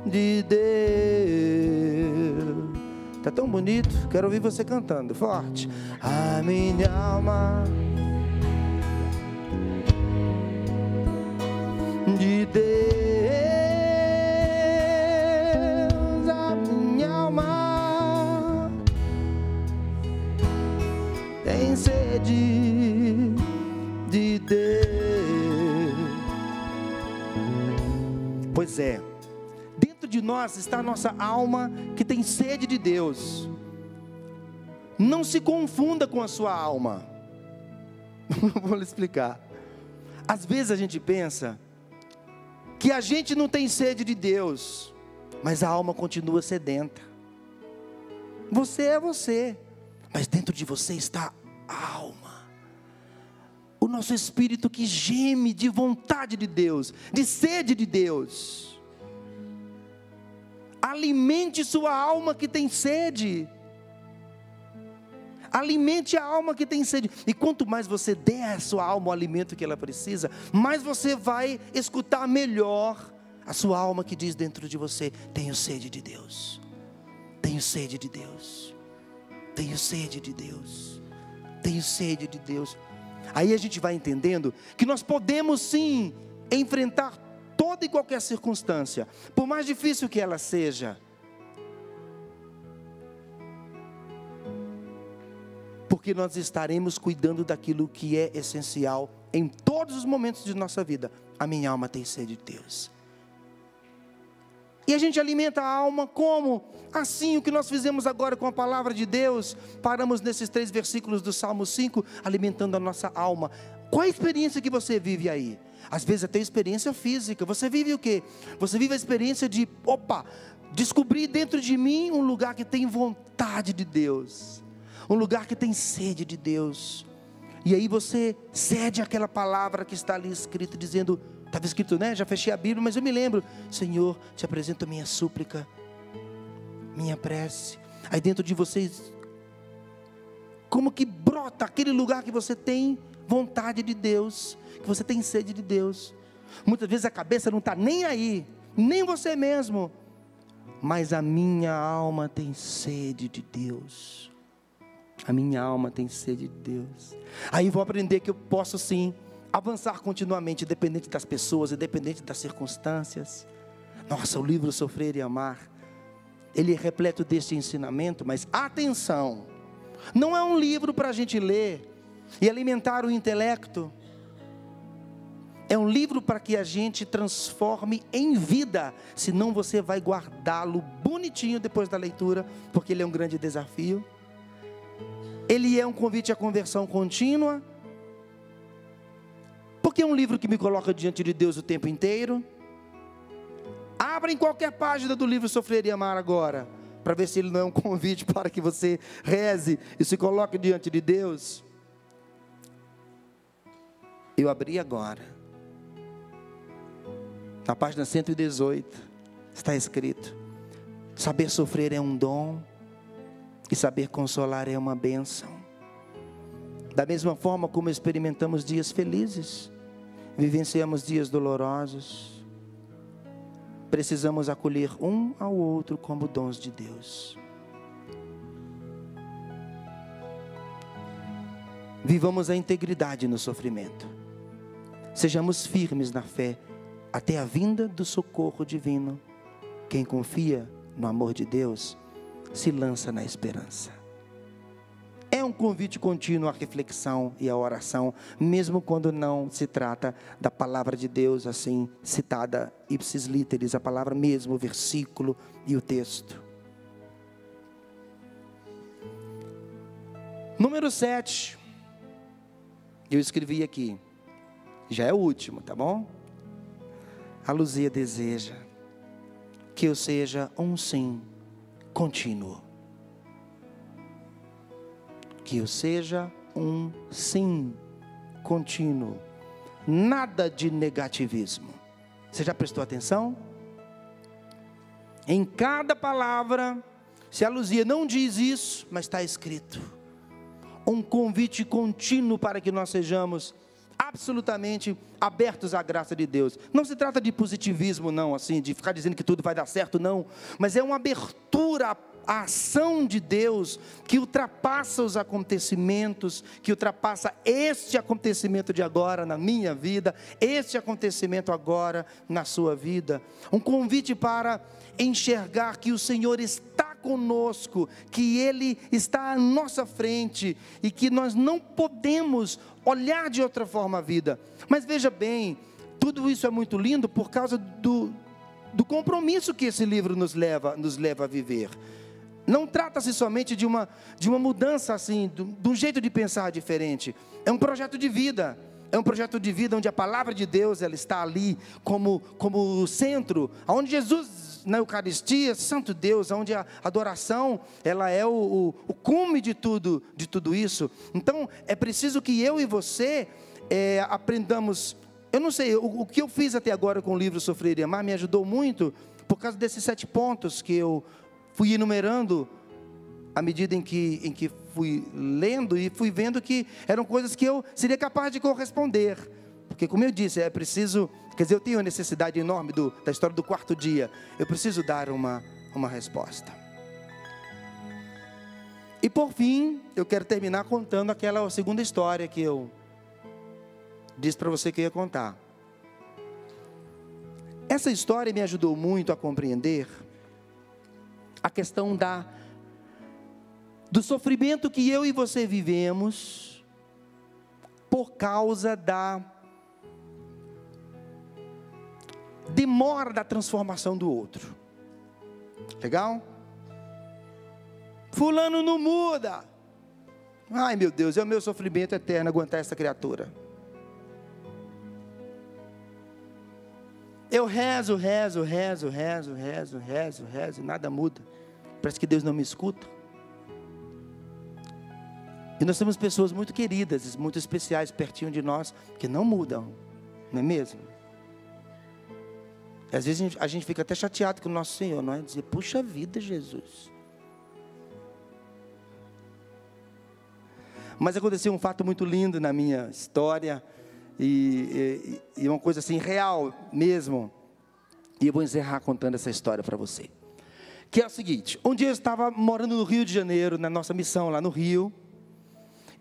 de Deus. Tá tão bonito, quero ouvir você cantando forte. A minha alma de Deus, a minha alma tem sede de Deus. Pois é, dentro de nós está a nossa alma que tem sede de Deus. Não se confunda com a sua alma. Vou lhe explicar. Às vezes a gente pensa que a gente não tem sede de Deus, mas a alma continua sedenta. Você é você, mas dentro de você está a alma, o nosso espírito que geme de vontade de Deus, de sede de Deus. Alimente sua alma que tem sede. Alimente a alma que tem sede. E quanto mais você der à sua alma o alimento que ela precisa, mais você vai escutar melhor a sua alma que diz dentro de você: tenho sede de Deus, tenho sede de Deus, tenho sede de Deus, tenho sede de Deus. Aí a gente vai entendendo que nós podemos sim enfrentar toda e qualquer circunstância, por mais difícil que ela seja, porque nós estaremos cuidando daquilo que é essencial em todos os momentos de nossa vida. A minha alma tem sede de Deus. E a gente alimenta a alma como? Assim, o que nós fizemos agora com a palavra de Deus. Paramos nesses 3 versículos do Salmo 5, alimentando a nossa alma. Qual a experiência que você vive aí? Às vezes até experiência física. Você vive o quê? Você vive a experiência de, descobrir dentro de mim um lugar que tem vontade de Deus, um lugar que tem sede de Deus. E aí você cede àquela palavra que está ali escrita, dizendo, estava escrito, né? Já fechei a Bíblia, mas eu me lembro, Senhor, te apresento a minha súplica, minha prece. Aí dentro de vocês, como que brota aquele lugar que você tem vontade de Deus, que você tem sede de Deus. Muitas vezes a cabeça não está nem aí, nem você mesmo, mas a minha alma tem sede de Deus. A minha alma tem sede de Deus. Aí vou aprender que eu posso sim avançar continuamente, independente das pessoas, independente das circunstâncias. Nossa, o livro Sofrer e Amar, ele é repleto deste ensinamento, mas atenção, não é um livro para a gente ler e alimentar o intelecto. É um livro para que a gente transforme em vida, senão você vai guardá-lo bonitinho depois da leitura, porque ele é um grande desafio. Ele é um convite à conversão contínua, porque é um livro que me coloca diante de Deus o tempo inteiro. Abra em qualquer página do livro Sofrer e Amar agora, para ver se ele não é um convite para que você reze e se coloque diante de Deus. Eu abri agora. Na página 118, está escrito: saber sofrer é um dom, e saber consolar é uma bênção. Da mesma forma como experimentamos dias felizes, vivenciamos dias dolorosos, precisamos acolher um ao outro como dons de Deus. Vivamos a integridade no sofrimento, sejamos firmes na fé, até a vinda do socorro divino. Quem confia no amor de Deus, se lança na esperança. É um convite contínuo à reflexão e à oração, mesmo quando não se trata da palavra de Deus, assim, citada ipsis literis, a palavra mesmo, o versículo e o texto. Número 7, eu escrevi aqui, já é o último, tá bom? A Luzia deseja que eu seja um sim contínuo. Que eu seja um sim contínuo. Nada de negativismo. Você já prestou atenção? Em cada palavra, se a Luzia não diz isso, mas está escrito, um convite contínuo para que nós sejamos absolutamente abertos à graça de Deus. Não se trata de positivismo não, assim, de ficar dizendo que tudo vai dar certo, não, mas é uma abertura à ação de Deus, que ultrapassa os acontecimentos, que ultrapassa este acontecimento de agora na minha vida, este acontecimento agora na sua vida. Um convite para enxergar que o Senhor está conosco, que Ele está à nossa frente, e que nós não podemos olhar de outra forma a vida. Mas veja bem, tudo isso é muito lindo por causa do compromisso que esse livro nos leva a viver. Não trata-se somente de uma mudança assim, de um jeito de pensar diferente. É um projeto de vida. É um projeto de vida onde a palavra de Deus, ela está ali como centro, onde Jesus, na Eucaristia, Santo Deus, onde a adoração, ela é o cume de tudo isso. Então, é preciso que eu e você aprendamos. Eu não sei, o que eu fiz até agora com o livro Sofrer e Amar me ajudou muito, por causa desses 7 pontos que eu fui enumerando, à medida em que fui lendo e fui vendo que eram coisas que eu seria capaz de corresponder. Porque, como eu disse, é preciso, quer dizer, eu tenho a necessidade enorme da história do 4º dia. Eu preciso dar uma resposta. E por fim, eu quero terminar contando aquela 2ª história que eu disse para você que eu ia contar. Essa história me ajudou muito a compreender a questão do sofrimento que eu e você vivemos por causa da demora da transformação do outro. Legal? Fulano não muda. Ai meu Deus, é o meu sofrimento eterno aguentar essa criatura. Eu rezo, nada muda. Parece que Deus não me escuta. E nós temos pessoas muito queridas, muito especiais, pertinho de nós, que não mudam, não é mesmo? Às vezes a gente fica até chateado com o nosso Senhor, não é? Dizer, puxa vida, Jesus. Mas aconteceu um fato muito lindo na minha história, e uma coisa assim, real mesmo. E eu vou encerrar contando essa história para você. Que é o seguinte, um dia eu estava morando no Rio de Janeiro, na nossa missão lá no Rio,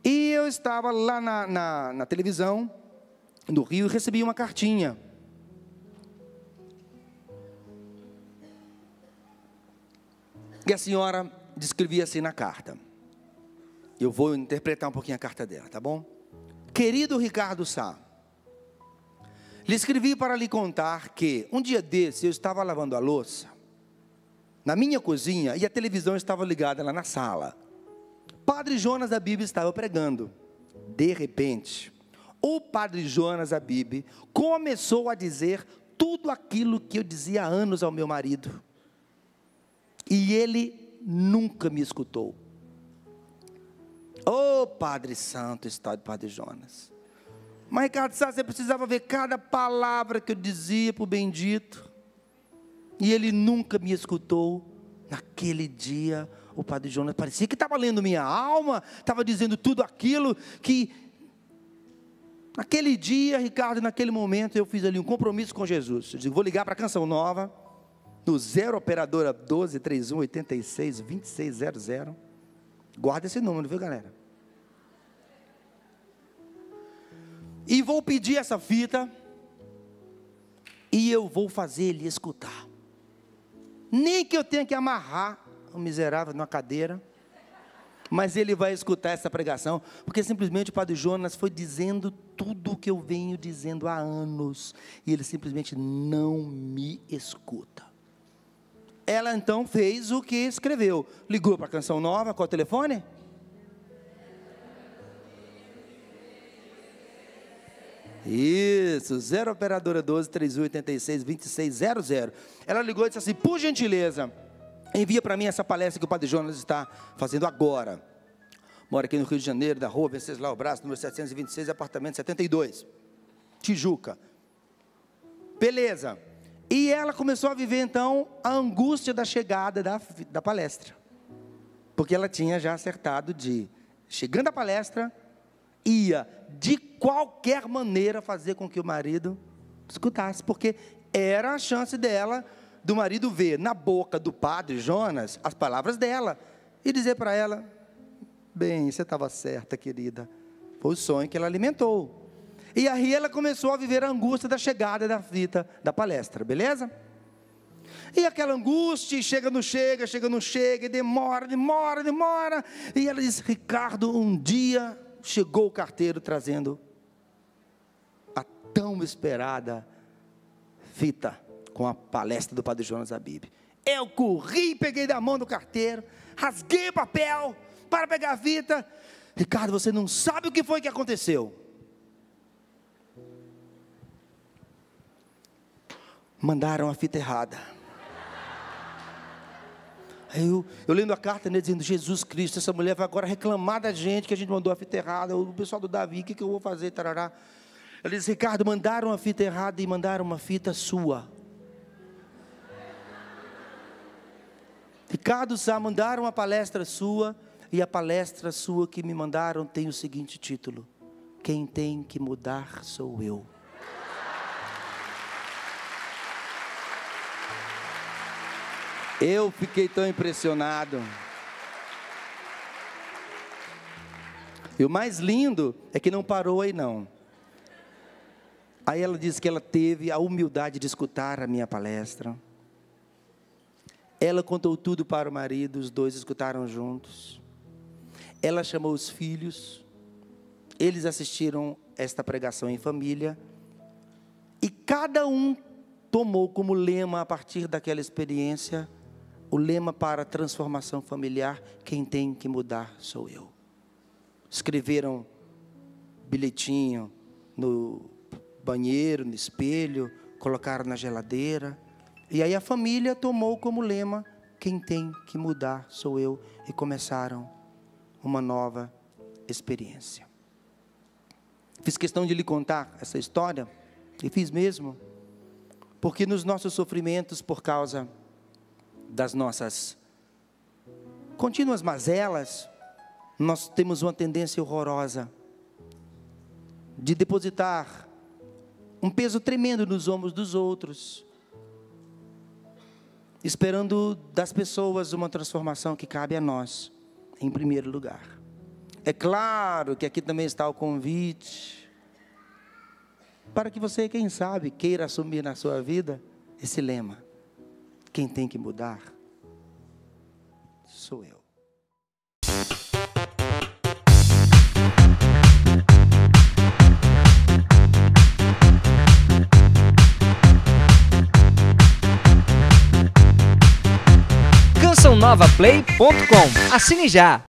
e eu estava lá na televisão do Rio e recebi uma cartinha. E a senhora descrevia assim na carta. Eu vou interpretar um pouquinho a carta dela, tá bom? Querido Ricardo Sá, lhe escrevi para lhe contar que um dia desse eu estava lavando a louça na minha cozinha e a televisão estava ligada lá na sala. Padre Jonas Abib estava pregando. De repente, o Padre Jonas Abib começou a dizer tudo aquilo que eu dizia há anos ao meu marido. E ele nunca me escutou. Ô Padre Santo, está de Padre Jonas. Mas Ricardo Sá, você precisava ver cada palavra que eu dizia para o bendito. E ele nunca me escutou. Naquele dia, o Padre Jonas parecia que estava lendo minha alma, estava dizendo tudo aquilo que... Naquele dia, Ricardo, naquele momento, eu fiz ali um compromisso com Jesus. Eu digo, vou ligar para a Canção Nova, no 0 operadora 12 31 86 2600. Guarda esse número, viu, galera? E vou pedir essa fita, e eu vou fazer ele escutar. Nem que eu tenha que amarrar o miserável numa cadeira, mas ele vai escutar essa pregação, porque simplesmente o Padre Jonas foi dizendo tudo o que eu venho dizendo há anos, e ele simplesmente não me escuta. Ela então fez o que escreveu, ligou para a Canção Nova, qual é o telefone? Isso, 0 operadora 12 31 86 2600. Ela ligou e disse assim, por gentileza, envia para mim essa palestra que o Padre Jonas está fazendo agora. Mora aqui no Rio de Janeiro, da rua Venceslau Brás, número 726, apartamento 72, Tijuca. Beleza. E ela começou a viver então a angústia da chegada da palestra. Porque ela tinha já acertado de, chegando à palestra, ia de qualquer maneira fazer com que o marido escutasse. Porque era a chance dela, do marido ver na boca do Padre Jonas as palavras dela. E dizer para ela, bem, você estava certa, querida. Foi o sonho que ela alimentou. E aí ela começou a viver a angústia da chegada da fita da palestra, beleza? E aquela angústia, chega, não chega, chega, não chega, e demora. E ela diz, Ricardo, um dia chegou o carteiro trazendo a tão esperada fita com a palestra do Padre Jonas Abib. Eu corri, peguei da mão do carteiro, rasguei o papel para pegar a fita. Ricardo, você não sabe o que foi que aconteceu. Mandaram a fita errada. Aí eu lendo a carta, né, dizendo, Jesus Cristo, essa mulher vai agora reclamar da gente, que a gente mandou a fita errada, o pessoal do Davi, o que eu vou fazer, tarará. Ela disse, Ricardo, mandaram a fita errada e mandaram uma fita sua. Ricardo Sá, mandaram uma palestra sua, e a palestra sua que me mandaram tem o seguinte título, quem tem que mudar sou eu. Eu fiquei tão impressionado. E o mais lindo é que não parou aí não. Aí ela disse que ela teve a humildade de escutar a minha palestra. Ela contou tudo para o marido, os dois escutaram juntos. Ela chamou os filhos. Eles assistiram esta pregação em família. E cada um tomou como lema, a partir daquela experiência, o lema para a transformação familiar, quem tem que mudar sou eu. Escreveram bilhetinho no banheiro, no espelho, colocaram na geladeira. E aí a família tomou como lema, quem tem que mudar sou eu. E começaram uma nova experiência. Fiz questão de lhe contar essa história, e fiz mesmo, porque nos nossos sofrimentos, por causa das nossas contínuas mazelas, nós temos uma tendência horrorosa de depositar um peso tremendo nos ombros dos outros, esperando das pessoas uma transformação que cabe a nós, em primeiro lugar. É claro que aqui também está o convite para que você, quem sabe, queira assumir na sua vida esse lema: quem tem que mudar sou eu. CançãoNovaPlay.com. Assine já!